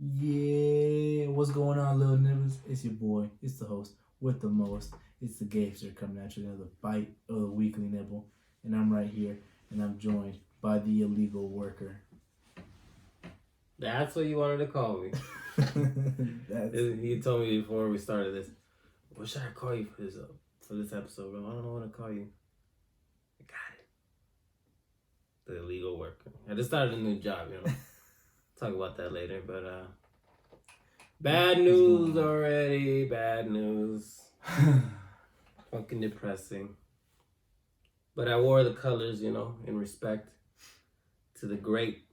Yeah, what's going on, little niggas? It's your boy. It's the host with the most. It's the Gabester coming at you with another bite of the weekly nibble, and I'm right here, and I'm joined by the illegal worker. That's what you wanted to call me. You told me before we started this. What should I call you for this episode, bro? I don't know what to call you. I got it. The illegal worker. I just started a new job, Talk about that later, but bad news already. Bad news. Fucking depressing. But I wore the colors, in respect to the great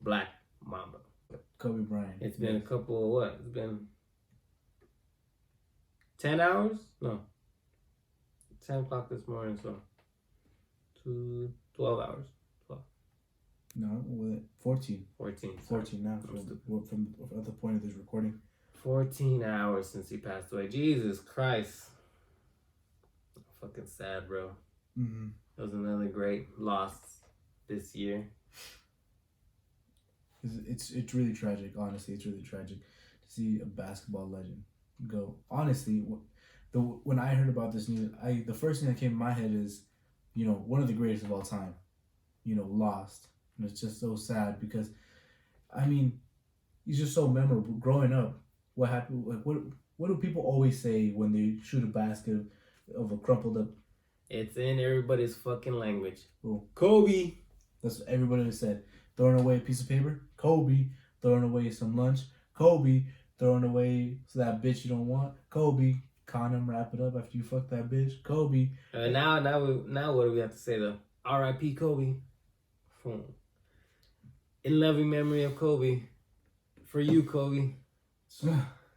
Black Mamba. Kobe Bryant. It's been a couple of what? It's been 10 hours? No. 10 o'clock this morning, so 12 hours. 12. No, 14. 14. 14 now from at the point of this recording. 14 hours since he passed away. Jesus Christ. Fucking sad, bro. Mm-hmm. That was another great loss this year. It's really tragic, honestly. It's really tragic to see a basketball legend go. Honestly, when I heard about this news, the first thing that came to my head is, one of the greatest of all time, lost. And it's just so sad because, I mean, he's just so memorable. Growing up, what happened? Like, what do people always say when they shoot a basket of a crumpled up? It's in everybody's fucking language. Oh, Kobe. That's what everybody said. Throwing away a piece of paper, Kobe. Throwing away some lunch, Kobe. Throwing away that bitch you don't want, Kobe. Condom, wrap it up after you fuck that bitch, Kobe. Now what do we have to say though? R.I.P. Kobe. In loving memory of Kobe. For you, Kobe.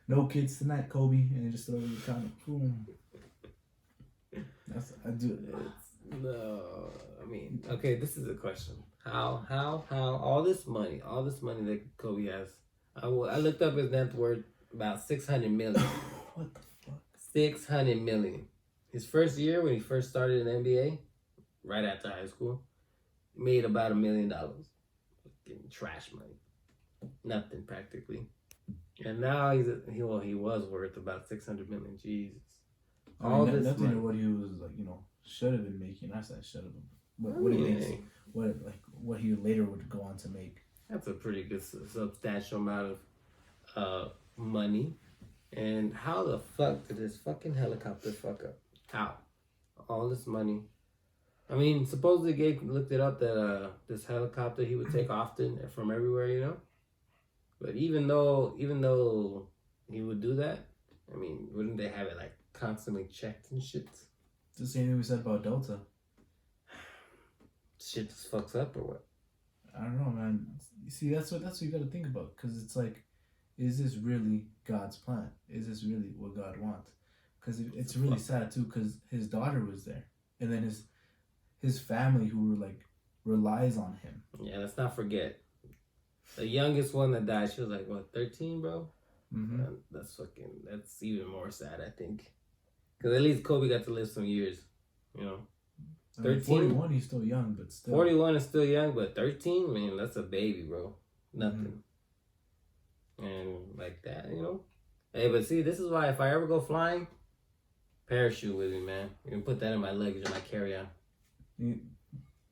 No kids tonight, Kobe, and just throw the condom. Boom. I do. No, I mean, okay. This is a question. How all this money that Kobe has. I looked up his net worth, about 600 million. What the fuck? 600 million. His first year when he first started in the NBA, right after high school, he made about $1 million. Fucking trash money. Nothing practically. And now he was worth about 600 million. Jesus. Nothing to what he was should have been making. I said should have been. What he makes, what he later would go on to make. That's a pretty good substantial amount of money. And how the fuck did this fucking helicopter fuck up? How? All this money. I mean, supposedly Gabe looked it up that this helicopter he would take often from everywhere, But even though he would do that, I mean, wouldn't they have it like constantly checked and shit? It's the same thing we said about Delta. Shit just fucks up or what? I don't know, man. You see, that's what you got to think about, because it's like, is this really God's plan? Is this really what God wants? Because it's really sad too, because his daughter was there, and then his family who relies on him. Yeah, let's not forget the youngest one that died. She was like, what, 13, bro? Mm-hmm. That's even more sad, I think, because at least Kobe got to live some years, 13? 41, he's still young, but still. 41 is still young, but 13, man, that's a baby, bro. Nothing. Mm-hmm. And like that, Hey, but see, this is why if I ever go flying, parachute with me, man. You can put that in my luggage or my carry-on.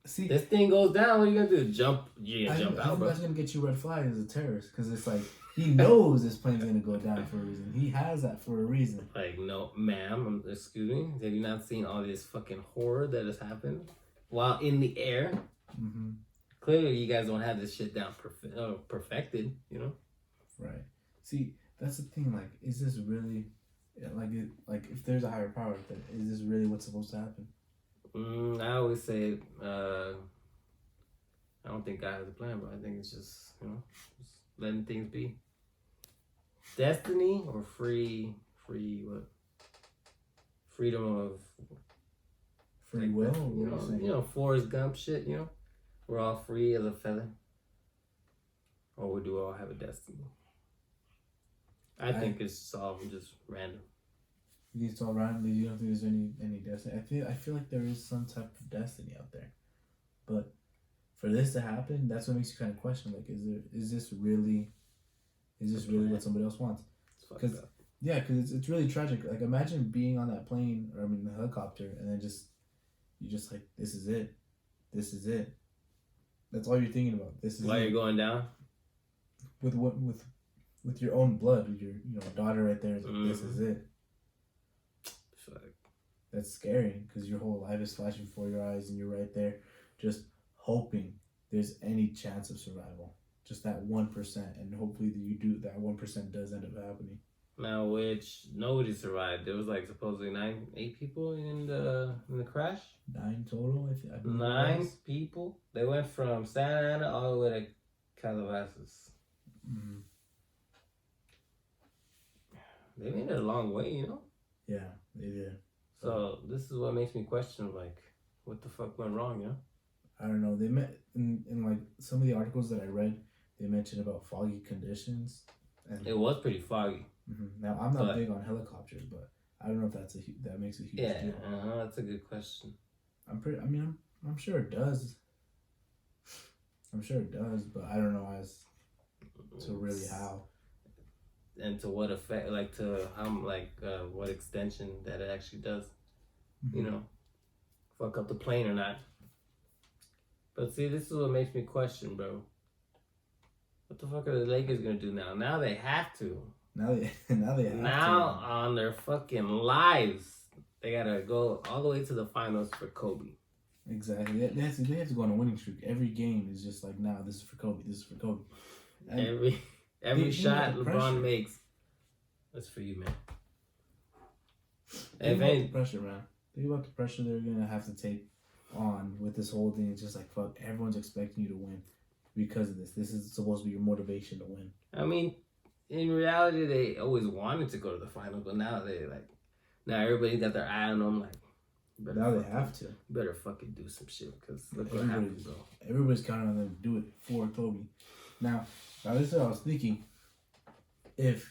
See, this thing goes down, what are you going to do? Jump out, bro. I think that's going to get you red flag as a terrorist, because it's like, he knows this plane's going to go down for a reason. He has that for a reason. Like, no, ma'am, excuse me. Have you not seen all this fucking horror that has happened while in the air? Mm-hmm. Clearly, you guys don't have this shit down perfected, Right. See, that's the thing. Like, is this really, if there's a higher power, is this really what's supposed to happen? I always say, I don't think God has a plan, but I think it's just letting things be. Destiny or free what? Freedom of free will. Forrest Gump shit. We're all free as a feather, or we do all have a destiny. I think it's all just random. You think it's all random? You don't think there's any destiny? I feel like there is some type of destiny out there, but for this to happen, that's what makes you kind of question, like, is this really Is this really what somebody else wants? Because it's really tragic. Like, imagine being on that plane, or I mean the helicopter, and then you just like, this is it. That's all you're thinking about. This is while you're going down with your own blood, with your daughter right there. It's like, this is it. That's scary because your whole life is flashing before your eyes, and you're right there, just hoping there's any chance of survival. Just that 1%, and hopefully that 1% does end up happening. Now, which nobody survived. There was like supposedly 8 people in the crash. 9 total, I think. 9 people. They went from Santa Ana all the way to Calabasas. Mm-hmm. They made it a long way, Yeah, they did. So this is what makes me question, like, what the fuck went wrong, I don't know. They met in like some of the articles that I read. They mentioned about foggy conditions, and it was pretty foggy. Mm-hmm. Now, I'm not big on helicopters, but I don't know if that makes a huge deal. That's a good question. I'm sure it does. I'm sure it does, but I don't know as to really how. And to what effect, like to how, what extension that it actually does. Mm-hmm. Fuck up the plane or not. But see, this is what makes me question, bro. What the fuck are the Lakers gonna do now? Now they have to. Now they have to. Now on their fucking lives, they gotta go all the way to the finals for Kobe. Exactly. They have to go on a winning streak. Every game is just like, nah, this is for Kobe. This is for Kobe. And every shot LeBron makes, that's for you, man. Think about the pressure, man. Think about the pressure they're gonna have to take on with this whole thing. It's just like, fuck, everyone's expecting you to win because of this. This is supposed to be your motivation to win. I mean, in reality, they always wanted to go to the finals, but now now everybody got their eye on them. Like, now they have to. Better fucking do some shit, because look what happens, bro. Everybody's counting on them to do it for Kobe. Now this is what I was thinking. If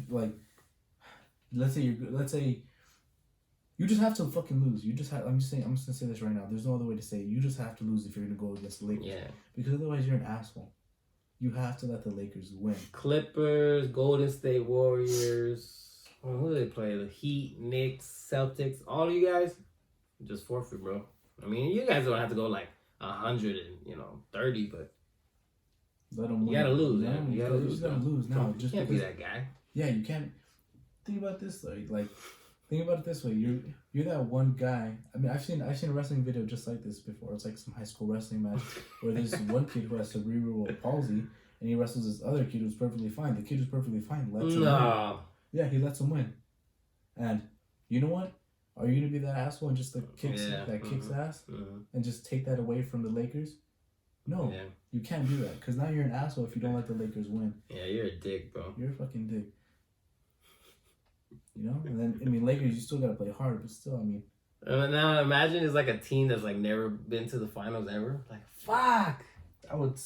like, let's say you just have to fucking lose. I'm just gonna say this right now. There's no other way to say it. You just have to lose if you're gonna go against the Lakers. Yeah. Because otherwise you're an asshole. You have to let the Lakers win. Clippers, Golden State Warriors. Who do they play? The Heat, Knicks, Celtics. All of you guys, just forfeit, bro. I mean, you guys don't have to go like 130, but let them win. You gotta lose, man. You gotta lose now. You can't be that guy. Yeah, you can't. Think about this though. Like, think about it this way. You're that one guy. I mean, I've seen a wrestling video just like this before. It's like some high school wrestling match where there's one kid who has cerebral palsy and he wrestles this other kid who's perfectly fine. The kid who's perfectly fine lets him win. Yeah, he lets him win. And you know what? Are you gonna be that asshole and just like kicks ass and just take that away from the Lakers? No, you can't do that because now you're an asshole if you don't let the Lakers win. Yeah, you're a dick, bro. You're a fucking dick. And then I mean, Lakers, you still gotta play hard, but still, I mean. Now imagine it's like a team that's like never been to the finals ever. Like, fuck. I would.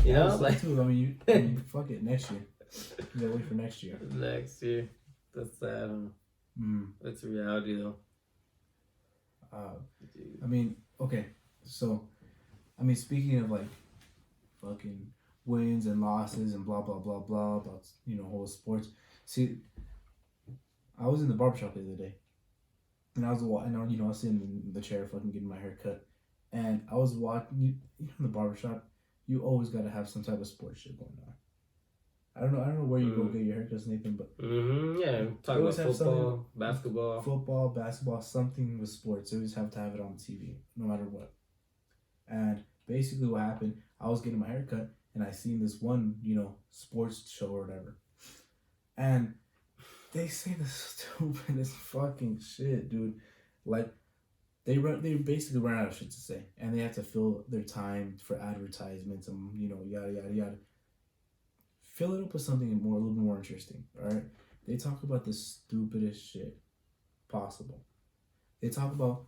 Like too. I mean, fuck it. Next year. You gotta wait for next year. Next year. That's sad. That's reality though. I mean, okay, so, I mean, speaking of like, fucking wins and losses and blah blah blah blah about whole sports. See, I was in the barbershop the other day, and I was sitting in the chair fucking getting my hair cut, and I was watching. In the barbershop, you always got to have some type of sports shit going on. I don't know where you go get your haircuts, Nathan, but talk about football, basketball, something with sports. You always have to have it on TV, no matter what. And basically, what happened? I was getting my haircut, and I seen this one, sports show or whatever, and they say the stupidest fucking shit, dude. Like, they basically run out of shit to say, and they have to fill their time for advertisements and yada yada yada. Fill it up with something a little bit more interesting. All right, they talk about the stupidest shit possible. They talk about,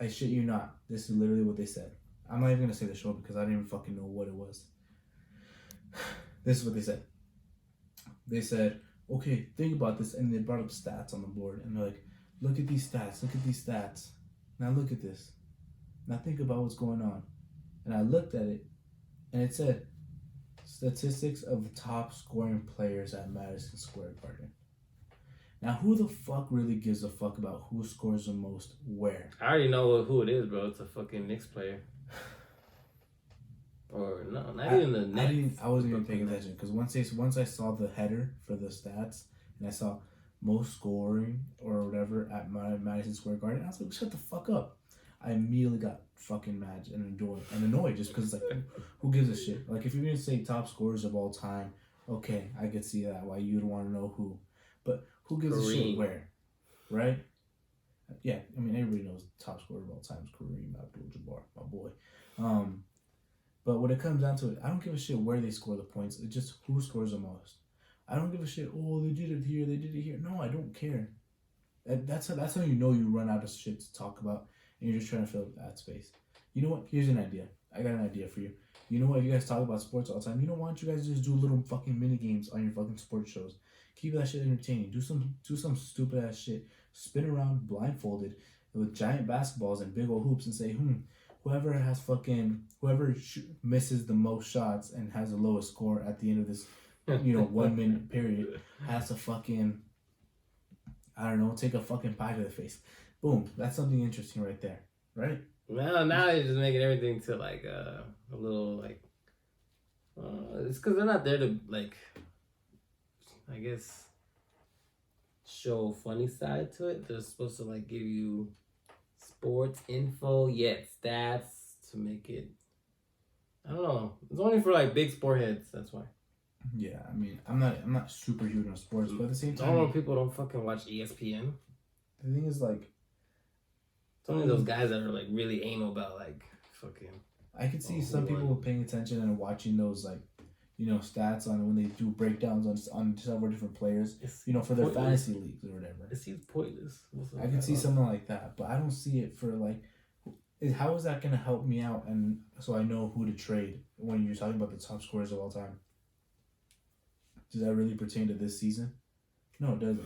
I shit you not, this is literally what they said. I'm not even gonna say the show because I didn't even fucking know what it was. This is what they said. They said, okay, think about this, and they brought up stats on the board, and they're like, look at these stats. Now look at this. Now think about what's going on. And I looked at it, and it said, statistics of the top scoring players at Madison Square Garden. Now, who the fuck really gives a fuck about who scores the most where? I already know who it is, bro. It's a fucking Knicks player. Or no, not even the Nets. I wasn't even paying attention because once I saw the header for the stats and I saw most scoring or whatever at Madison Square Garden, I was like, shut the fuck up. I immediately got fucking mad and annoyed just because like, who gives a shit? Like if you're gonna say top scorers of all time, okay, I could see that why you'd want to know who, but who gives a shit where, right? Yeah, I mean everybody knows the top scorer of all time is Kareem Abdul-Jabbar, my boy. But when it comes down to it, I don't give a shit where they score the points. It's just who scores the most. I don't give a shit. Oh, they did it here. They did it here. No, I don't care. That's how you know you run out of shit to talk about, and you're just trying to fill that space. You know what? Here's an idea. I got an idea for you. You know what? You guys talk about sports all the time. You know, why don't you guys just do little fucking mini games on your fucking sports shows? Keep that shit entertaining. Do some stupid ass shit. Spin around blindfolded with giant basketballs and big old hoops and say, whoever misses the most shots and has the lowest score at the end of this, 1 minute period has to fucking, I don't know, take a fucking pie to the face. Boom. That's something interesting right there, right? Well, now they're just making everything to like a little like. It's because they're not there to like, I guess, show funny side to it. They're supposed to like give you sports info, yet stats to make it. I don't know. It's only for like big sport heads. That's why. Yeah, I mean, I'm not super huge on sports, but at the same time, normal people don't fucking watch ESPN. The thing is, like, it's only those guys that are like really anal about like fucking. I could see some people paying attention and watching those like, stats on when they do breakdowns on several different players, for their fantasy leagues or whatever. It seems pointless. I could see something like that, but I don't see it for like. How is that going to help me out, and so I know who to trade when you're talking about the top scorers of all time? Does that really pertain to this season? No, it doesn't.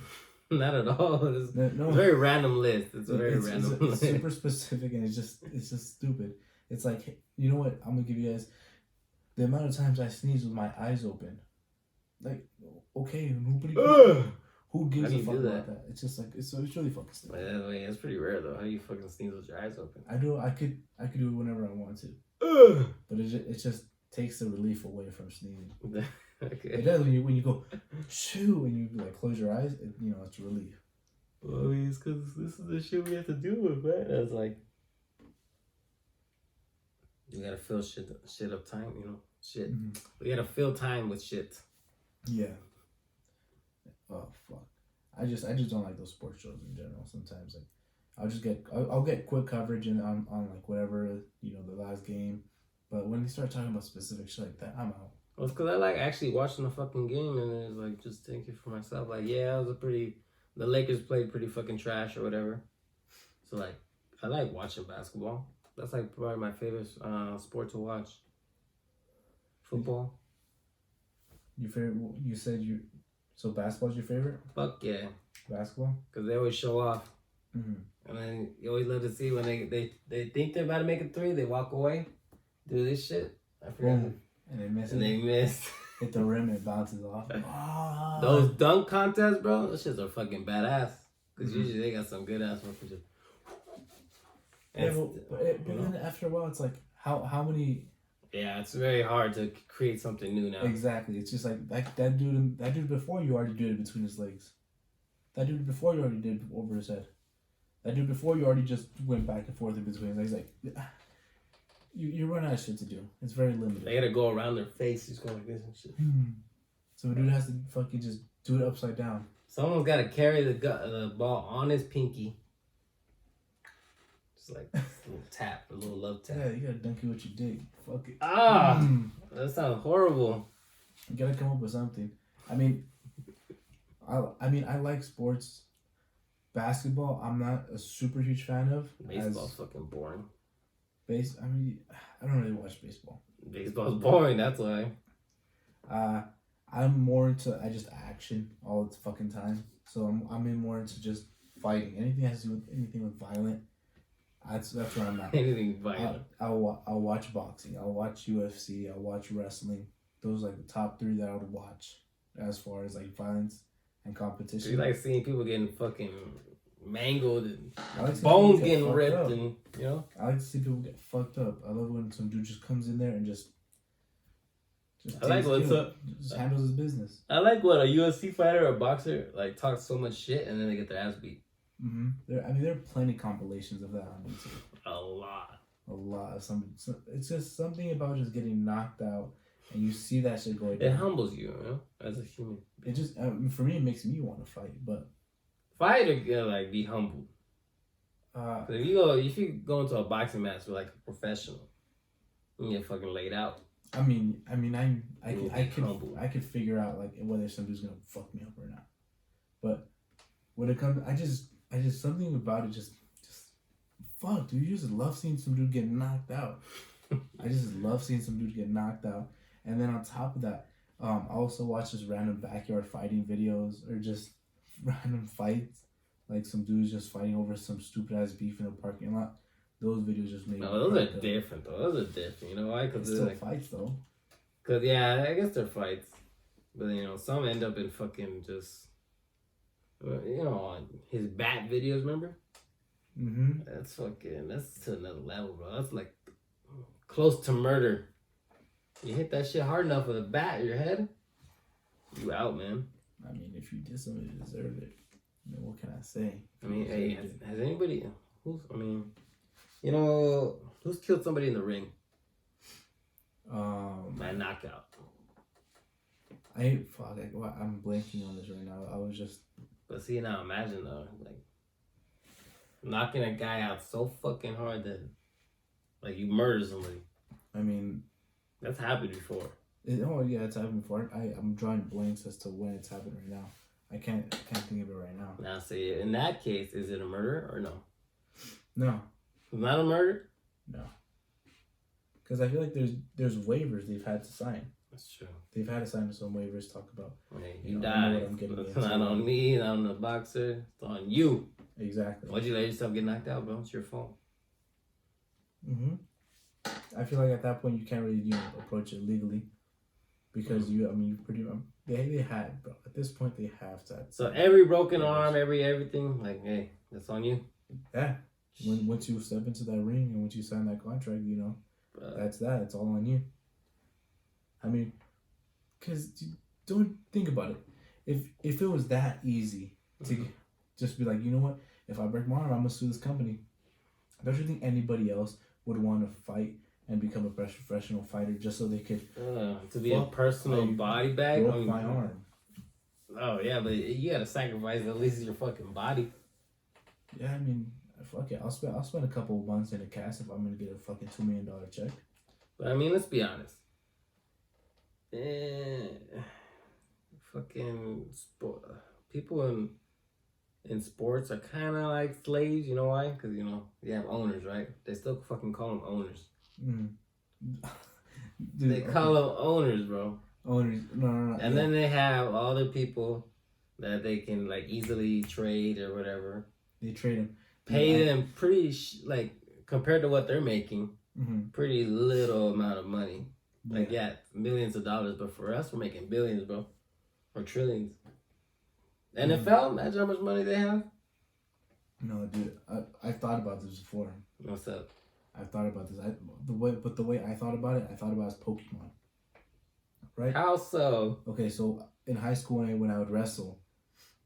Not at all. It's a very random list. It's a very random list. It's super specific, and it's just stupid. It's like, you know what? I'm gonna give you guys the amount of times I sneeze with my eyes open. Like, okay, who gives a fuck about that? It's just like it's really fucking stupid. Wait, that's pretty rare though. How do you fucking sneeze with your eyes open? I could do it whenever I want to, but it just takes the relief away from sneezing. Okay. It does when you go shoo and you like close your eyes. It's a relief. Well, I mean, it's because this is the shit we have to deal with, man. It's like you gotta fill shit up time, shit. Mm-hmm. We gotta fill time with shit. Yeah. Oh fuck! I just don't like those sports shows in general. Sometimes like I'll get quick coverage on like whatever the last game, but when they start talking about specific shit like that, I'm out. Well, it's because I like actually watching the fucking game and it's like just thinking for myself, like, yeah, the Lakers played pretty fucking trash or whatever. So, like, I like watching basketball. That's, like, probably my favorite sport to watch. Football. Your favorite, you said so basketball's your favorite? Fuck yeah. Basketball? Because they always show off. Mm-hmm. And then you always love to see when they think they're about to make a three, they walk away, do this shit. I forgot. And they miss it. And they miss. Hit the rim and it bounces off. Those dunk contests, bro, those shits are fucking badass. Because usually they got some good ass workers. Yeah, but then after a while, it's like, how many... Yeah, it's very hard to create something new now. Exactly. It's just like, that dude before you already did it between his legs. That dude before you already did it over his head. That dude before you already just went back and forth in between his legs. Like... You run out of shit to do. It's very limited. They gotta go around their face. He's going like this and shit. So a dude has to fucking just do it upside down. Someone's gotta carry the ball on his pinky. Just like a little tap, a little love tap. Yeah, you gotta dunk it what you dig. Fuck it. That sounds horrible. You gotta come up with something. I mean, I like sports. Basketball, I'm not a super huge fan of. Baseball's fucking boring. I don't really watch baseball. Baseball's boring, that's why. I'm more into just action all the fucking time. So I'm more into just fighting. Anything that has to do with anything with violent. That's where I'm at. Anything violent. I'll watch boxing. I'll watch UFC. I'll watch wrestling. those like the top 3 that I would watch as far as like violence and competition. You like seeing people getting fucking mangled and like bones getting ripped up. And you know. I like to see people get fucked up. I love when some dude just comes in there and just I like what's up. Just handles his business. I like what a UFC fighter or a boxer like talks so much shit and then they get their ass beat. Mm-hmm. There are plenty compilations of that on YouTube. A lot. It's just something about just getting knocked out, and you see that shit going down. It humbles you, you know, as a human. It just for me, it makes me want to fight. But fight or like be humbled. If you go into a boxing match with like a professional, you get fucking laid out. I could figure out like whether some dude's gonna fuck me up or not. But when it comes, I just something about it just fuck, dude. You just love seeing some dude get knocked out. I just love seeing some dude get knocked out. And then on top of that, I also watch just random backyard fighting videos or just random fights, like some dudes just fighting over some stupid ass beef in the parking lot. Those videos just make those are different though. Those are different. You know why? Because they're still fights though. Cause yeah, I guess they're fights, but you know some end up in fucking just, you know, on his bat videos. Remember? Mm-hmm. That's to another level, bro. That's like close to murder. You hit that shit hard enough with a bat in your head, you out, man. I mean, if you did something to deserve it, then what can I say? I mean, hey, has anybody you know, who's killed somebody in the ring? By knockout. I'm blanking on this right now. I was just. But see now, imagine though, like knocking a guy out so fucking hard that like you murder somebody. I mean, that's happened before. It's happened before. I'm drawing blanks as to when it's happened right now. I can't think of it right now. Now, see, in that case, is it a murder or no? No. It's not a murder? No. Because I feel like there's waivers they've had to sign. That's true. They've had to sign some waivers talk about. Hey, you died. It's not on me, not on the boxer. It's on you. Exactly. Why'd you let yourself get knocked out, bro? It's your fault. Mm-hmm. I feel like at that point you can't really approach it legally because you pretty much they had, bro. At this point they have to. So every broken arm, everything, like, hey, that's on you. Yeah. Once you step into that ring and once you sign that contract, that's that. It's all on you. I mean, because don't think about it. If it was that easy to just be like, you know what? If I break my arm, I'm gonna sue this company. Don't you think anybody else would want to fight and become a professional fighter just so they could to be a personal body bag? Broke my arm. Oh yeah, but you gotta sacrifice at least your fucking body. Yeah, I mean, fuck it. I'll spend a couple of months in a cast if I'm gonna get a fucking $2 million check. But I mean, let's be honest. Fucking people in sports are kind of like slaves. You know why? Because you have owners, right? They still fucking call them owners. Dude, they call them owners, bro. Owners, no. And then they have other people that they can like easily trade or whatever. They trade them. Pay them pretty like compared to what they're making, pretty little amount of money. Like millions of dollars, but for us, we're making billions, bro, or trillions. NFL, imagine how much money they have. No, dude, I thought about this before. What's up? I thought about this. The way I thought about it as Pokemon. Right? How so? Okay, so in high school when I would wrestle,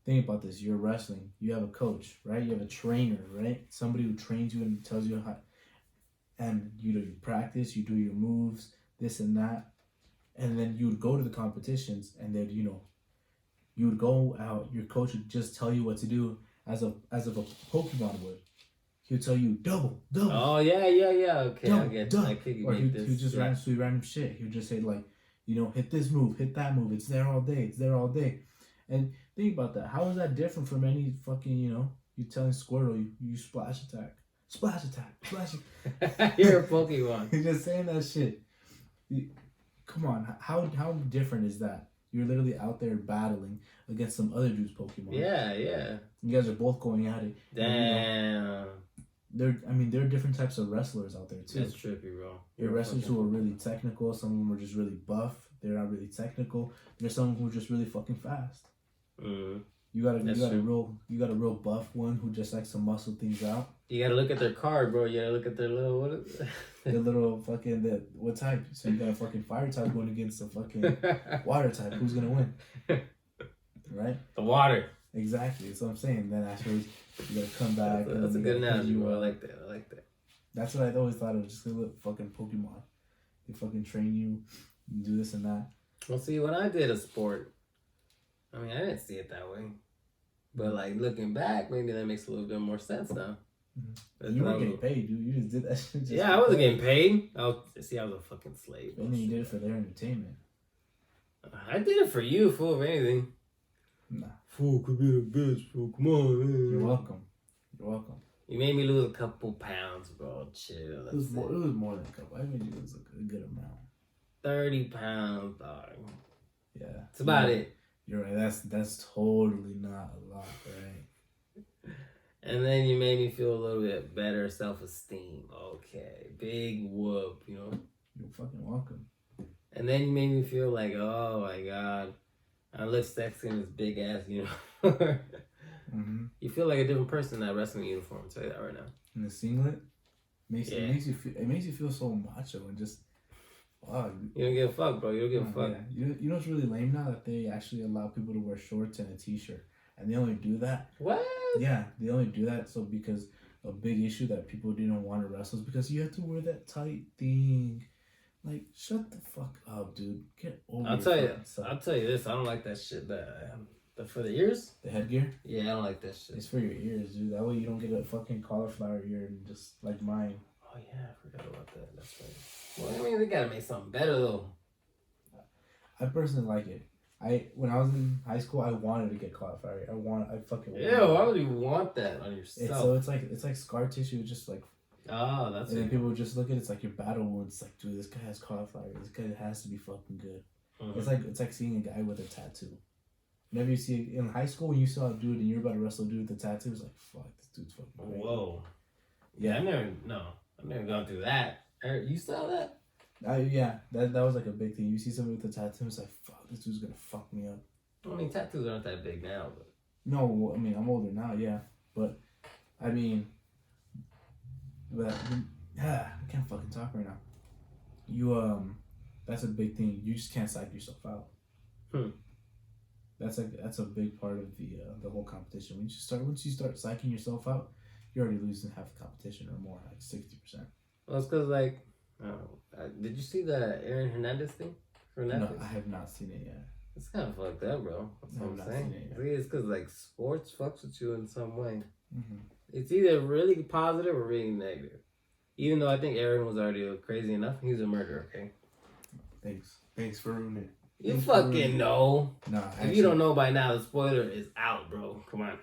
think about this. You're wrestling. You have a coach, right? You have a trainer, right? Somebody who trains you and tells you how. And you practice. You do your moves, this and that, and then you would go to the competitions, and then you would go out. Your coach would just tell you what to do, as if a Pokemon would. He would tell you double. Oh yeah. Okay, double, I get double. I kick Or he would just random shit. He would just say like, hit this move, hit that move. It's there all day. And think about that. How is that different from any fucking you telling Squirtle you splash attack. You're a Pokemon. You're just saying that shit. Come on, how different is that? You're literally out there battling against some other dude's Pokemon. Yeah. You guys are both going at it. Damn. there are different types of wrestlers out there too. That's trippy, bro. There are wrestlers who are really technical. Some of them are just really buff. They're not really technical. There's some who are just really fucking fast. Mm. You got a real buff one who just likes to muscle things out. You gotta look at their card, bro. You gotta look at their little The little fucking what type? So you got a fucking fire type going against a fucking water type. Who's gonna win? Right? The water. Exactly. That's what I'm saying. Then afterwards, you gotta come back. That's a good analogy, bro. I like that. That's what I always thought of. Just a little fucking Pokemon. They fucking train you, do this and that. Well, see, when I did a sport, I mean, I didn't see it that way. But like looking back, maybe that makes a little bit more sense now. Mm-hmm. You weren't getting paid, dude. You just did that shit. Yeah, I wasn't getting paid. I was a fucking slave. And then you did it for their entertainment. I did it for you, fool, of anything. Nah. Fool could be the best, fool. Come on, man. You're welcome. You made me lose a couple pounds, bro. Chill. It was more than a couple. I made you lose a good amount. 30 pounds, dog. Yeah. That's about it. You're right. That's totally not a lot, right? And then you made me feel a little bit better self-esteem. Okay. Big whoop, you know? You're fucking welcome. And then you made me feel like, oh my God, I look sexy in this big ass uniform. Mm-hmm. You feel like a different person in that wrestling uniform, I'll tell you that right now. In the singlet? It makes you feel so macho and just, wow. You don't give a fuck, bro. You don't give a fuck. Yeah. You know what's really lame now? That they actually allow people to wear shorts and a t-shirt. And they only do that. What? Yeah, they only do that so because a big issue that people didn't want to wrestle is because you have to wear that tight thing. Like, shut the fuck up, dude. Get over I'll tell you this. I don't like that shit. For the ears? The headgear? Yeah, I don't like that shit. It's for your ears, dude. That way you don't get a fucking cauliflower ear and just like mine. Oh, yeah. I forgot about that. That's right. Well, I mean, they gotta make something better, though. I personally like it. When I was in high school, I wanted to get cauliflower ear. I fucking wanted Yeah, why would you want that on yourself? It's like scar tissue, just like. Oh, that's and then people would just look at it, it's like your battle wounds. Like, dude, this guy has cauliflower ear. This guy has to be fucking good. Mm-hmm. It's like seeing a guy with a tattoo. Whenever you see in high school when you saw a dude and you're about to wrestle a dude with a tattoo, it's like, fuck, this dude's fucking great. Whoa. Yeah, I've never gone through that. You saw that? Yeah, that was like a big thing. You see somebody with a tattoo, it's like, fuck, this dude's gonna fuck me up. I mean, tattoos aren't that big now, but. No, I mean, I'm older now, yeah. But, I mean, I can't fucking talk right now. That's a big thing. You just can't psych yourself out. That's a big part of the whole competition. Once you start psyching yourself out, you're already losing half the competition or more, like 60%. Well, it's because like, did you see the Aaron Hernandez thing for Netflix? No, I have not seen it yet. It's kind of fucked up, bro. That's what I'm saying. It's because like sports fucks with you in some way. Mm-hmm. It's either really positive or really negative. Even though I think Aaron was already crazy enough, he's a murderer. Okay. Thanks for ruining it. You fucking know. No, if you don't know by now, the spoiler is out, bro. Come on.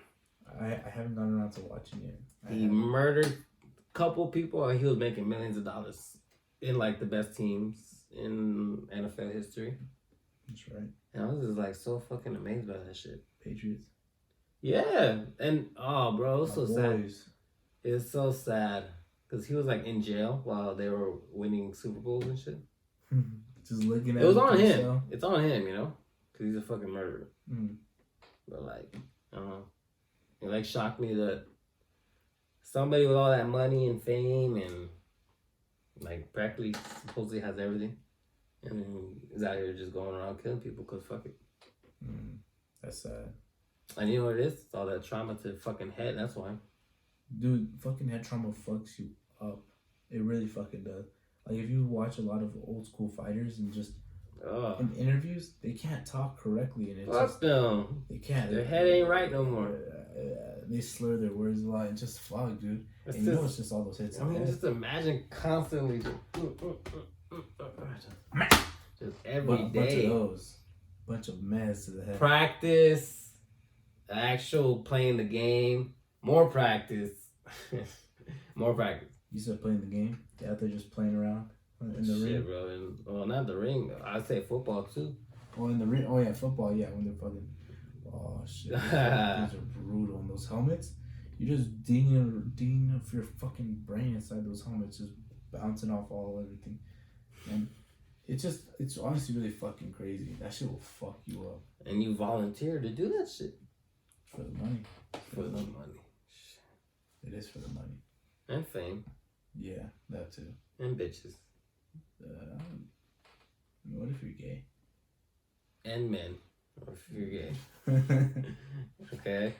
I haven't gotten around to watching it. He murdered a couple people, and he was making millions of dollars in like the best teams in NFL history. That's right. And I was just like so fucking amazed by that shit. Patriots. Yeah, and bro, it was so sad. It's so sad because he was like in jail while they were winning Super Bowls and shit. Just looking at it was on him. Show. It's on him, you know, because he's a fucking murderer. But like, I don't know. It like shocked me that somebody with all that money and fame and like practically supposedly has everything, and then is out here just going around killing people because fuck it. That's sad. And you know what it is? It's all that trauma to fucking head. That's why. Dude, fucking head trauma fucks you up. It really fucking does. Like, if you watch a lot of old school fighters and just in interviews, they can't talk correctly. And fuck them. They can't. Their head ain't right no more. They slur their words a lot. And just fuck, dude. And you know it's just all those hits. I mean, just imagine constantly just every day. Bunch of mess to the head. Practice. Actual playing the game. More practice. More practice. You said playing the game? They out there just playing around in the ring? Bro. Well, not the ring. I'd say football, too. Oh, in the ring? Oh, yeah, football, yeah. When they're fucking... Oh, shit. These are brutal. And those helmets, You're just dinging of your fucking brain inside those helmets, just bouncing off everything. And it's honestly really fucking crazy. That shit will fuck you up. And you volunteer to do that shit. For the money. For the money. It is for the money. And fame. Yeah, that too. And bitches. What if you're gay? And men. What if you're gay? Okay.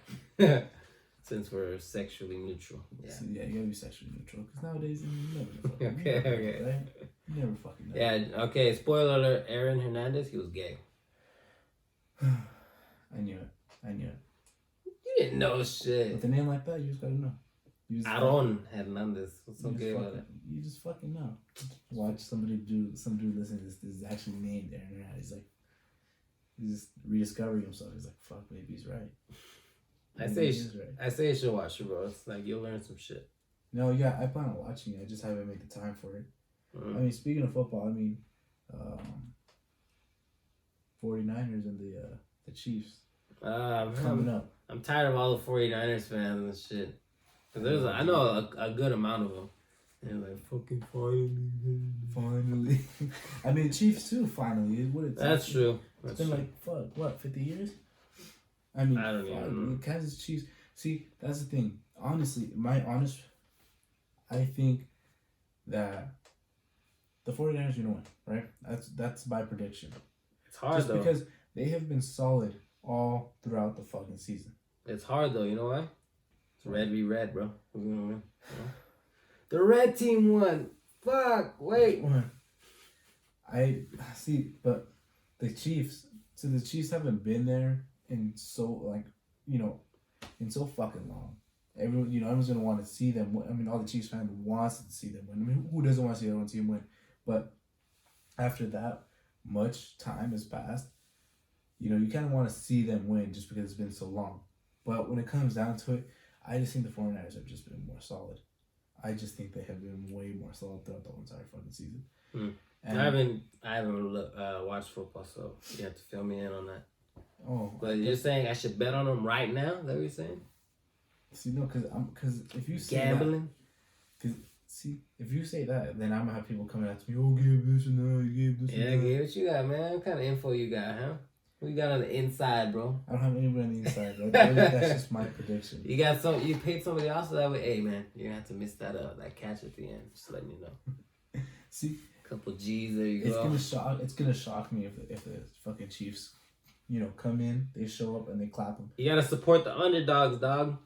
Since we're sexually neutral. Yeah. So, yeah, you gotta be sexually neutral. Because nowadays, you never fucking Okay. Right? You never fucking know. Yeah, okay. Spoiler alert. Aaron Hernandez, he was gay. I knew it. You didn't know shit. With a name like that, you just gotta know. Aaron Hernandez. What's so gay about it? You just fucking know. Watch some dude listen to this. This is actually named Aaron Hernandez. He's just rediscovering himself. He's like, fuck, maybe he's right. I say you should watch it, bro. It's like you'll learn some shit. No, yeah, I plan on watching it. I just haven't made the time for it. I mean, speaking of football, 49ers and the Chiefs coming up. I'm tired of all the 49ers fans and shit. Cause I know a good amount of them. And like, fucking finally. I mean, Chiefs too, finally. That's true. It's been like, fuck, what, 50 years? I mean, I don't even know. Kansas Chiefs. See, that's the thing. Honestly, I think that the 49ers are going to win, right? That's my prediction. It's hard, just though. Because they have been solid all throughout the fucking season. It's hard, though. You know why? It's red v red, bro. Who's going to win? The red team won. Fuck, wait. I see, but the Chiefs haven't been there in so fucking long. Everyone's gonna want to see them win. I mean, all the Chiefs fans wants to see them win. I mean, who doesn't want to see their own team win? But after that much time has passed, you kind of want to see them win just because it's been so long. But when it comes down to it, I just think the 49ers have just been more solid. I just think they have been way more solid throughout the whole entire fucking season. And I haven't watched football, so you have to fill me in on that. Oh, but you're saying I should bet on them right now? Is that what you're saying? See, no, because if you say gambling, if you say that, then I'm gonna have people coming at me. Oh, Gabe this and that, Gabe this. Yeah, and that. Gabe, what you got, man? What kind of info you got, huh? What you got on the inside, bro? I don't have anybody on the inside, bro. That's just my prediction. You paid somebody else that way. Hey, man, you're gonna have to miss that catch at the end. Just letting you know. See, couple G's there you go. It's gonna shock me if the fucking Chiefs, come in, they show up and they clap them. You gotta support the underdogs, dog.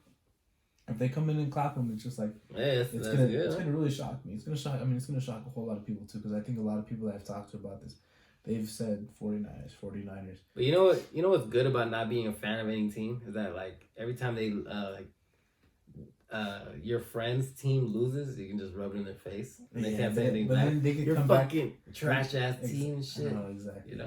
If they come in and clap them, it's just like it's gonna really shock me. It's gonna shock. I mean, it's gonna shock a whole lot of people too, because I think a lot of people that I've talked to about this, they've said 49ers. But you know what's good about not being a fan of any team is that like every time they your friend's team loses, you can just rub it in their face and they can't say anything back. You're fucking trash ass team and shit. No, exactly.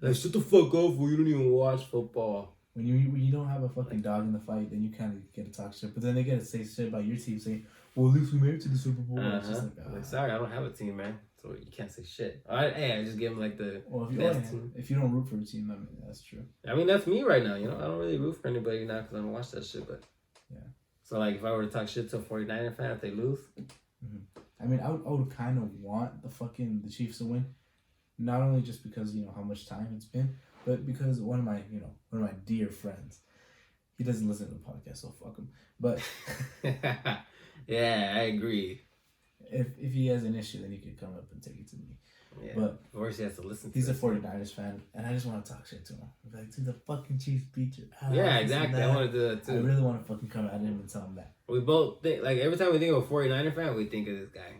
Like shut the fuck up, fool. You don't even watch football. When you don't have a fucking dog in the fight, then you kind of get to talk shit. But then they get to say shit about your team, saying, "Well, at least we made it to the Super Bowl." It's just like, sorry, I don't have a team, man. So you can't say shit. All right, hey, I just give them like the if you don't root for a team, I mean, that's true. I mean, that's me right now. I don't really root for anybody now because I don't watch that shit. But yeah. So like, if I were to talk shit to a 49er fan if they lose, I mean, I would kind of want the Chiefs to win, not only just because how much time it's been, but because one of my dear friends, he doesn't listen to the podcast, so fuck him. But yeah, I agree. If he has an issue, then he could come up and take it to me. Yeah, but of course he has to listen. He's a 49ers fan, and I just want to talk shit to him. I'm like, dude, the fucking Chiefs beat you. Yeah, exactly. I want to do that too. I really want to fucking come at him and tell him that. We both think, like, every time we think of a 49er fan, we think of this guy.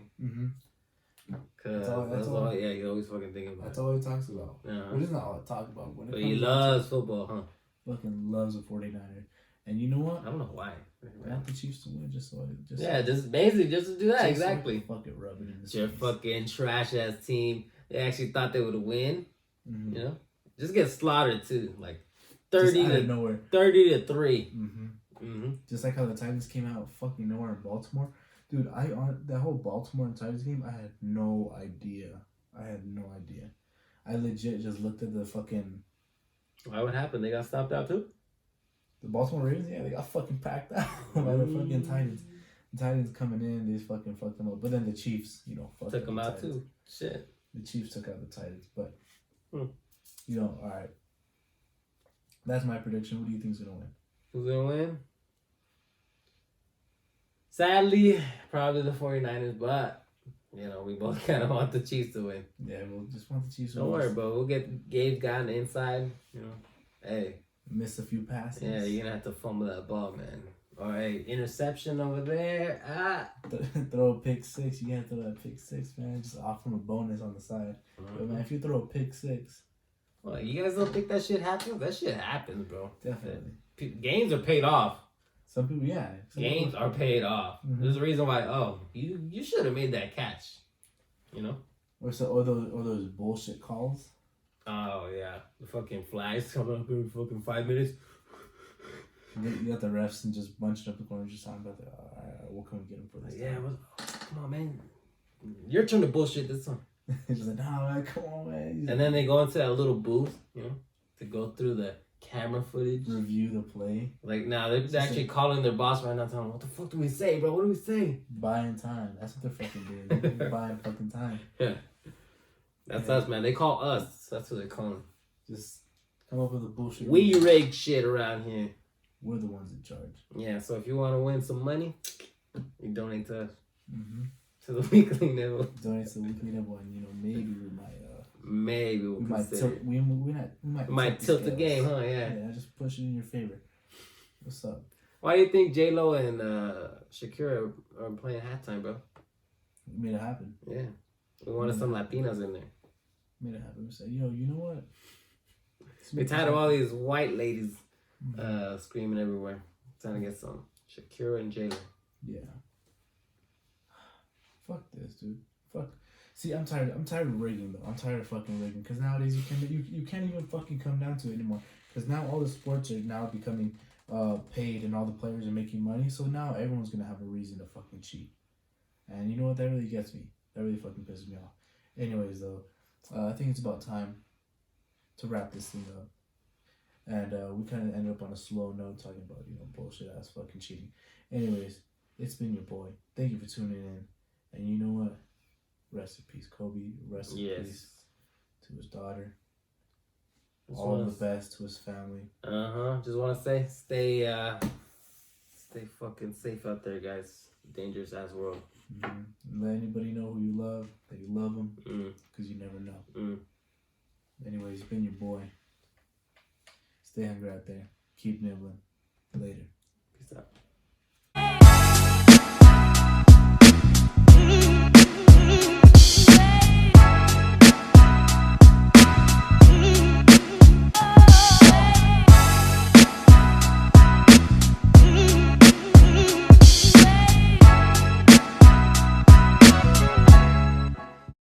Cause that's all. Yeah, you always fucking think about. That's all he talks about. Which is not all I talk about. But he loves football, huh? Fucking loves a 49er. And you know what? I don't know why. I want the Chiefs to win just basically just to do that. Exactly. Fucking rub it in the Your fucking trash ass team. They actually thought they would win. Just get slaughtered too. Like 30 to 3. Just like how the Titans came out fucking nowhere in Baltimore. Dude, that whole Baltimore and Titans game, I had no idea. I legit just looked at the fucking... Why would happen? They got stopped out too? The Baltimore Ravens, yeah, they got fucking packed out by the fucking Titans. The Titans coming in, they just fucking fucked them up. But then the Chiefs, fucked Took them out Titans. too. Shit. The Chiefs took out the Titans, but all right. That's my prediction. Who do you think's gonna win? Who's gonna win? Sadly, probably the 49ers, but we both kind of want the Chiefs to win. Yeah, we'll just want the Chiefs to Don't win. worry, bro. We'll get Gabe got on the inside. Hey. Missed a few passes. Yeah, you're gonna have to fumble that ball, man. All right, interception over there. Throw a pick six. You can't throw that pick six, man. Just offer him a bonus on the side. But man, if you throw a pick six, well, you guys don't think that shit happens? That shit happens, bro. Definitely. Games are paid off. Some people, yeah. Games are paid off. Mm-hmm. There's a reason why. Oh, you should have made that catch. Or those bullshit calls. Oh yeah, the fucking flags coming up every fucking 5 minutes. You got the refs and just bunching up the corners, just talking about the. All right, what can we get him for this? Yeah, come on, man. Your turn to bullshit this time. It's just like, nah, man, come on, man. And then they go into that little booth, to go through the camera footage, review the play. Like, they're actually calling their boss right now, telling them, "What the fuck do we say, bro? What do we say?" Buying time. That's what they're fucking doing. They're buying fucking time. Yeah. That's us, man. They call us. That's what they're calling. Just come up with a bullshit. We rig shit around here. We're the ones in charge. Yeah, so if you want to win some money, you donate to us. Mm-hmm. To the Weekly Nibble. Donate to the Weekly Nibble, and maybe we might. Maybe we might tilt the game, huh? Yeah. Yeah, just push it in your favor. What's up? Why do you think J-Lo and Shakira are playing halftime, bro? We made it happen. Yeah. We wanted some Latinas in there. Made it happen. We said, you know what? We're tired of all these white ladies screaming everywhere. Trying to get some Shakira and J-Lo. Yeah. Fuck this, dude. Fuck. See, I'm tired of rigging though. I'm tired of fucking rigging because nowadays you can't even fucking come down to it anymore. Because now all the sports are now becoming paid and all the players are making money. So now everyone's gonna have a reason to fucking cheat. And you know what? That really gets me. That really fucking pisses me off. Anyways, though, I think it's about time to wrap this thing up. And we kind of ended up on a slow note talking about bullshit ass fucking cheating. Anyways, it's been your boy. Thank you for tuning in. And you know what? Rest in peace, Kobe. Rest in peace to his daughter. All the best to his family. Just want to say, stay fucking safe out there, guys. Dangerous ass world. Mm-hmm. Let anybody know who you love, that you love them, because you never know. Anyways, it's been your boy. Stay hungry out there. Keep nibbling. Later. Peace out.